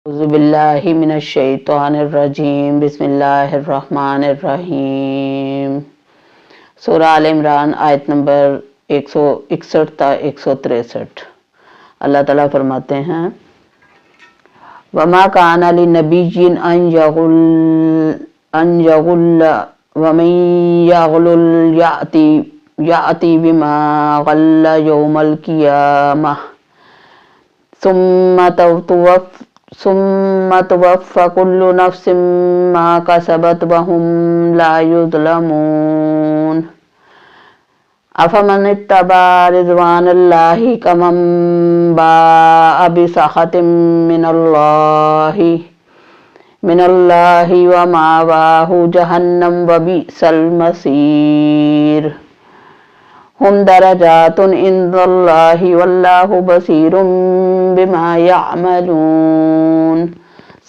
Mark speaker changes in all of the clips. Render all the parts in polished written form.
Speaker 1: اعوذ باللہ من الشیطان الرجیم بسم اللہ الرحمن الرحیم۔ سورہ آل عمران آیت نمبر 161 تا 163۔ اللہ تعالیٰ فرماتے ہیں وَمَا كَانَ لِنَبِيٍّ أَن يَغُلَّ وَمَن يَغْلُلْ يَأْتِ بِمَا غَلَّ يَوْمَ الْقِيَامَةِ ثم توفى كل نفس ما كسبت وهم لا يظلمون۔ أفمن اتبع رضوان الله كمن باء بسخط من الله ومأواه جهنم وبئس المصير۔ هم درجات عند الله والله بصير بما يعملون۔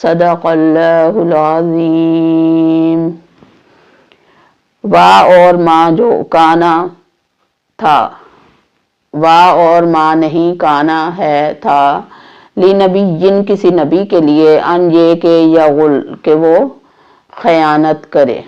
Speaker 1: صدق اللہ العظیم۔ وا اور ماں جو کانا تھا، وا اور ماں نہیں کانا ہے تھا، لنبی کسی نبی کے لیے، ان یہ کہ یغل کہ وہ خیانت کرے،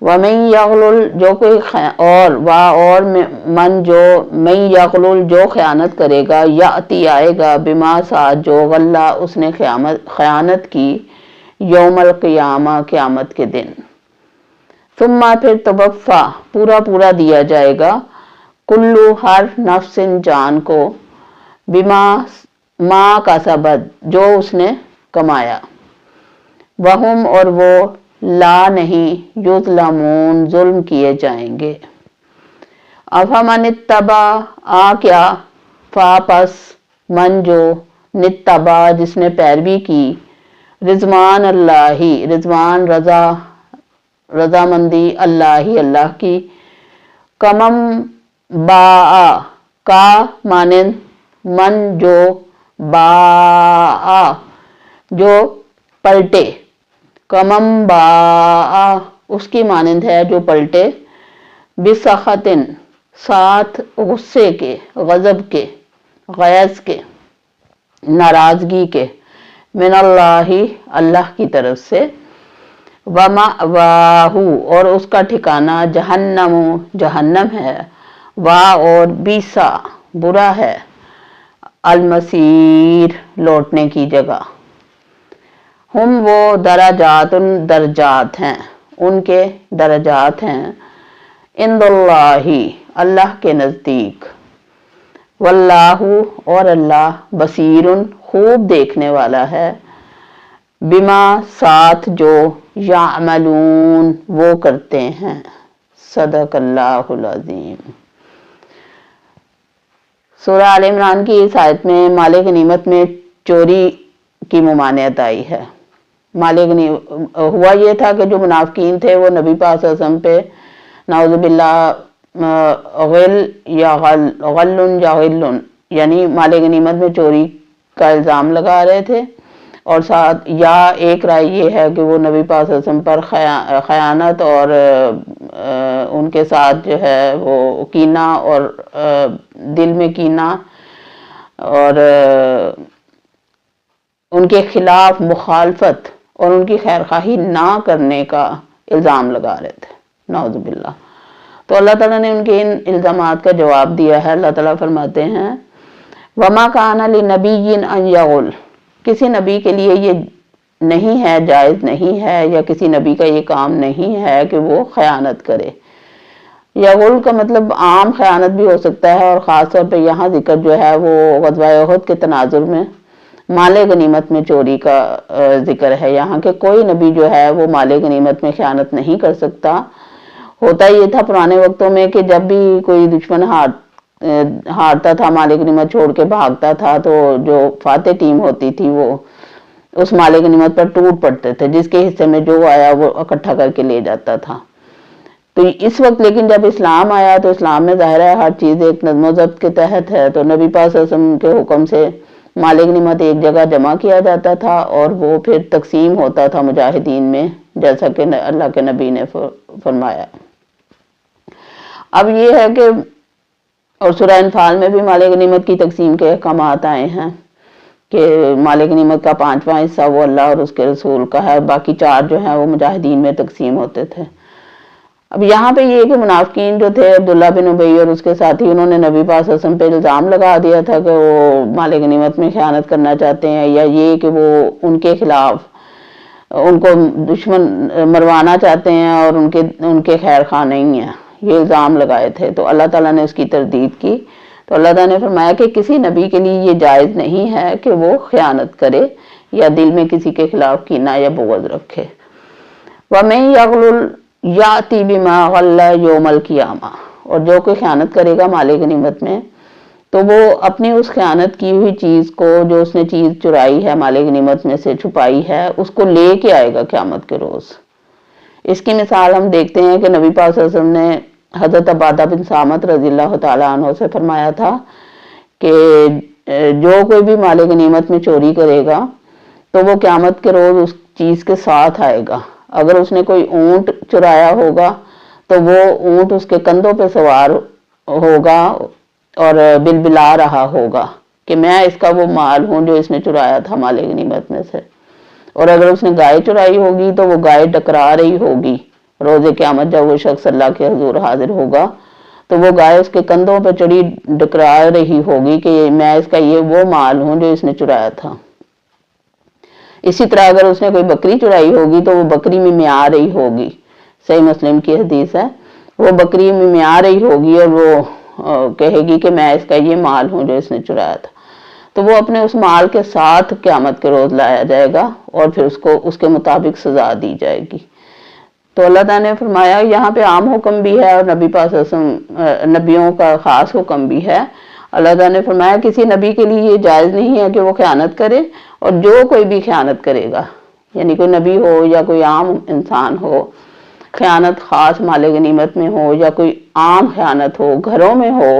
Speaker 1: ومن یغلل جو کوئی اور وا اور من جو من یغلل جو خیانت کرے گا، یاتی آئے گا بما ساتھ جو غلہ اس نے خیانت کی، یوم القیامہ قیامت کے دن، ثم پھر توفا پورا دیا جائے گا، کلو ہر نفس جان کو، بما ما کسبت جو اس نے کمایا، وہم اور وہ لا نہیں یظلمون ظلم کیے جائیں گے۔ افمن اتبع کیا فا پس من جو نتبع جس نے پیروی کی، رضوان اللہ رضوان رضامندی اللہ کی، کمم با کا مانند من جو با جو پلٹے، کمم با اس کی مانند ہے جو پلٹے، بسخطن ساتھ غصے کے، غضب کے، غیظ کے، ناراضگی کے، من اللہ کی طرف سے، ومأواہ اور اس کا ٹھکانہ جہنم ہے، وا اور بیسا برا ہے، المصیر لوٹنے کی جگہ، ہم وہ درجات ہیں ان کے درجات ہیں، عند اللہ کے نزدیک، واللہ اور اللہ بصیر خوب دیکھنے والا ہے، بما ساتھ جو یعملون وہ کرتے ہیں۔ صدق اللہ العظیم۔ سورہ آل عمران کی اس آیت میں مال غنیمت میں چوری کی ممانعت آئی ہے۔ ہوا یہ تھا کہ جو منافقین تھے وہ نبی پاک صلی اللہ علیہ وسلم پہ نعوذ باللہ غل یعنی مال غنیمت میں چوری کا الزام لگا رہے تھے، اور ساتھ یا ایک رائے یہ ہے کہ وہ نبی پاک صلی اللہ علیہ وسلم پر خیانت اور ان کے ساتھ جو ہے وہ کینہ اور دل میں کینہ اور ان کے خلاف مخالفت اور ان کی خیرخواہی نہ کرنے کا الزام لگا رہے تھے، نعوذ باللہ۔ تو اللہ تعالیٰ نے ان کے ان الزامات کا جواب دیا ہے۔ اللہ تعالیٰ فرماتے ہیں وَمَا كَانَ لِنَبِيٍّ أَن يَغُلَّ کسی نبی کے لیے یہ نہیں ہے، جائز نہیں ہے، یا کسی نبی کا یہ کام نہیں ہے کہ وہ خیانت کرے۔ یغل کا مطلب عام خیانت بھی ہو سکتا ہے، اور خاص طور پہ یہاں ذکر جو ہے وہ غزوہ احد کے تناظر میں مال غنیمت میں چوری کا ذکر ہے۔ یہاں کے کوئی نبی جو ہے وہ مال غنیمت میں خیانت نہیں کر سکتا۔ ہوتا یہ تھا پرانے وقتوں میں کہ جب بھی کوئی دشمن ہارتا تھا، مال غنیمت چھوڑ کے بھاگتا تھا، تو جو فاتح ٹیم ہوتی تھی وہ اس مال غنیمت پر ٹوٹ پڑتے تھے، جس کے حصے میں جو آیا وہ اکٹھا کر کے لے جاتا تھا۔ تو اس وقت لیکن جب اسلام آیا تو اسلام میں ظاہر ہے ہر چیز ایک نظم و ضبط کے تحت ہے، تو نبی پاک صلی اللہ علیہ وسلم کے حکم سے مال غنیمت ایک جگہ جمع کیا جاتا تھا اور وہ پھر تقسیم ہوتا تھا مجاہدین میں، جیسا کہ اللہ کے نبی نے فرمایا۔ اب یہ ہے کہ اور سورہ انفال میں بھی مال غنیمت کی تقسیم کے احکامات آئے ہیں کہ مالک نعمت کا 5واں حصہ وہ اللہ اور اس کے رسول کا ہے، باقی 4 جو ہیں وہ مجاہدین میں تقسیم ہوتے تھے۔ اب یہاں پہ یہ کہ منافقین جو تھے عبداللہ بن ابی اور اس کے ساتھی، انہوں نے نبی پاک صلی اللہ علیہ وسلم پہ الزام لگا دیا تھا کہ وہ مالک غنیمت میں خیانت کرنا چاہتے ہیں، یا یہ کہ وہ ان کے خلاف ان کو دشمن مروانا چاہتے ہیں اور ان کے خیر خواہ نہیں ہیں، یہ الزام لگائے تھے۔ تو اللہ تعالیٰ نے اس کی تردید کی، تو اللہ تعالیٰ نے فرمایا کہ کسی نبی کے لیے یہ جائز نہیں ہے کہ وہ خیانت کرے یا دل میں کسی کے خلاف کینہ یا بغض رکھے۔ وَمَن يَغْلُلْ یاتی بما غل یوم القیامہ، اور جو کوئی خیانت کرے گا مال غنیمت میں تو وہ اپنی اس خیانت کی ہوئی چیز کو، جو اس نے چیز چرائی ہے مال غنیمت میں سے چھپائی ہے، اس کو لے کے آئے گا قیامت کے روز۔ اس کی مثال ہم دیکھتے ہیں کہ نبی پاک صلی اللہ علیہ وسلم نے حضرت عبادہ بن صامت رضی اللہ تعالیٰ عنہ سے فرمایا تھا کہ جو کوئی بھی مال غنیمت میں چوری کرے گا تو وہ قیامت کے روز اس چیز کے ساتھ آئے گا۔ اگر اس نے کوئی اونٹ چرایا ہوگا تو وہ اونٹ اس کے کندھوں پہ سوار ہوگا اور بلبلا رہا ہوگا کہ میں اس کا وہ مال ہوں جو اس نے چرایا تھا مال غنیمت میں سے۔ اور اگر اس نے گائے چرائی ہوگی تو وہ گائے ڈکرا رہی ہوگی روز قیامت، جب وہ شخص اللہ کے حضور حاضر ہوگا تو وہ گائے اس کے کندھوں پہ چڑھی ڈکرا رہی ہوگی کہ میں اس کا یہ وہ مال ہوں جو اس نے چرایا تھا۔ اسی طرح اگر اس نے کوئی بکری چرائی ہوگی تو وہ بکری میں میا رہی ہوگی، صحیح مسلم کی حدیث ہے، وہ بکری میں میا رہی ہوگی اور وہ کہے گی کہ میں اس کا یہ مال ہوں جو اس نے چرایا تھا۔ تو وہ اپنے اس مال کے ساتھ قیامت کے روز لایا جائے گا اور پھر اس کو اس کے مطابق سزا دی جائے گی۔ تو اللہ تعالیٰ نے فرمایا یہاں پہ عام حکم بھی ہے اور نبی پاک صلی اللہ علیہ وسلم نبیوں کا خاص حکم بھی ہے۔ اللہ تعالیٰ نے فرمایا کسی نبی کے لیے یہ جائز نہیں ہے کہ وہ خیانت کرے، اور جو کوئی بھی خیانت کرے گا، یعنی کوئی نبی ہو یا کوئی عام انسان ہو، خیانت خاص مال غنیمت میں ہو یا کوئی عام خیانت ہو گھروں میں ہو،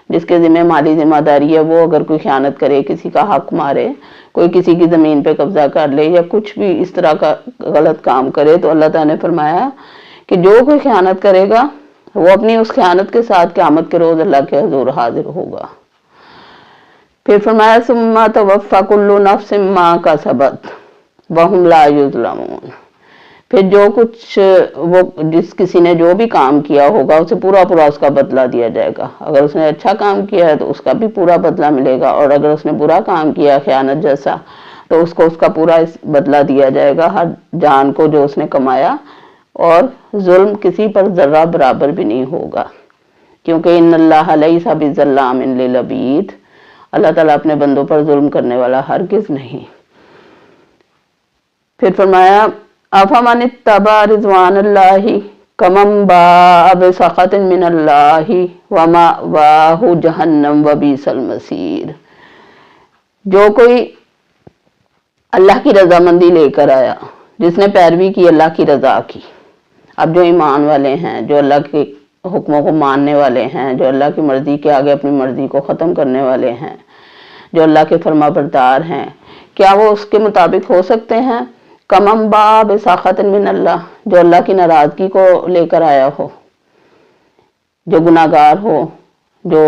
Speaker 1: جس کے ذمہ مالی ذمہ داری ہے، وہ اگر کوئی خیانت کرے، کسی کا حق مارے، کوئی کسی کی زمین پہ قبضہ کر لے یا کچھ بھی اس طرح کا غلط کام کرے، تو اللہ تعالیٰ نے فرمایا کہ جو کوئی خیانت کرے گا وہ اپنی اس خیانت کے ساتھ قیامت کے روز اللہ کے حضور حاضر ہوگا۔ پھر فرمایا ثم توفی کل نفس ما کسبت وہم لا یظلمون، پھر جو کچھ وہ جس کسی نے جو بھی کام کیا ہوگا اسے پورا اس کا بدلہ دیا جائے گا۔ اگر اس نے اچھا کام کیا ہے تو اس کا بھی پورا بدلہ ملے گا، اور اگر اس نے برا کام کیا خیانت جیسا تو اس کو اس کا پورا بدلہ دیا جائے گا، ہر جان کو جو اس نے کمایا، اور ظلم کسی پر ذرہ برابر بھی نہیں ہوگا، کیونکہ ان اللہ لیس بظلام للعبید، اللہ تعالیٰ اپنے بندوں پر ظلم کرنے والا ہرگز نہیں۔ پھر فرمایا افمن اتبع رضوان اللہ کمن باء بسخط من اللہ ومأواہ جہنم وبئس المصیر، جو کوئی اللہ کی رضامندی لے کر آیا، جس نے پیروی کی اللہ کی رضا کی۔ اب جو ایمان والے ہیں، جو اللہ کے حکموں کو ماننے والے ہیں، جو اللہ کی مرضی کے آگے اپنی مرضی کو ختم کرنے والے ہیں، جو اللہ کے فرما بردار ہیں، کیا وہ اس کے مطابق ہو سکتے ہیں؟ کمن باء بسخط من اللہ، جو اللہ کی ناراضگی کو لے کر آیا ہو، جو گناہ گار ہو، جو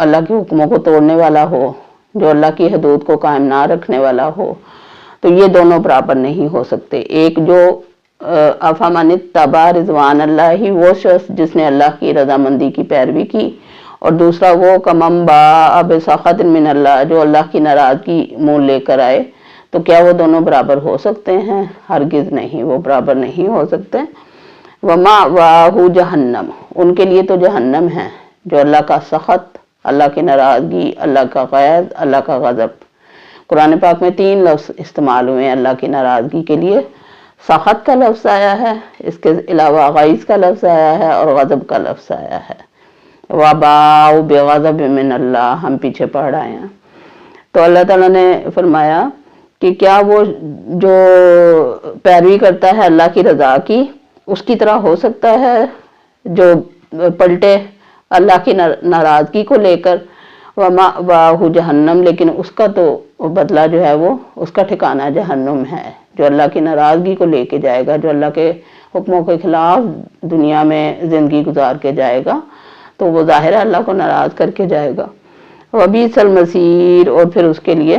Speaker 1: اللہ کے حکموں کو توڑنے والا ہو، جو اللہ کی حدود کو قائم نہ رکھنے والا ہو، تو یہ دونوں برابر نہیں ہو سکتے۔ ایک جو افمن اتبع رضوان اللہ، وہ شخص جس نے اللہ کی رضامندی کی پیروی کی، اور دوسرا وہ کمن باء بسخط من اللہ، جو اللہ کی ناراضگی منہ لے کر آئے، تو کیا وہ دونوں برابر ہو سکتے ہیں؟ ہرگز نہیں، وہ برابر نہیں ہو سکتے۔ ومأواہ جہنم، ان کے لیے تو جہنم ہے، جو اللہ کا سخط، اللہ کی ناراضگی، اللہ کا غیظ، اللہ کا غضب۔ قرآن پاک میں 3 لفظ استعمال ہوئے ہیں اللہ کی ناراضگی کے لیے، سخط کا لفظ آیا ہے، اس کے علاوہ غیظ کا لفظ آیا ہے اور غضب کا لفظ آیا ہے۔ وباء بغضب من اللہ، ہم پیچھے پڑھ آئے ہیں۔ تو اللہ تعالیٰ نے فرمایا کہ کیا وہ جو پیروی کرتا ہے اللہ کی رضا کی، اس کی طرح ہو سکتا ہے جو پلٹے اللہ کی ناراضگی کو لے کر؟ ومأواہ جہنم، لیکن اس کا تو بدلہ جو ہے وہ اس کا ٹھکانہ جہنم ہے، جو اللہ کی ناراضگی کو لے کے جائے گا، جو اللہ کے حکموں کے خلاف دنیا میں زندگی گزار کے جائے گا، تو وہ ظاہر ہے اللہ کو ناراض کر کے جائے گا۔ وبئس المصیر، اور پھر اس کے لیے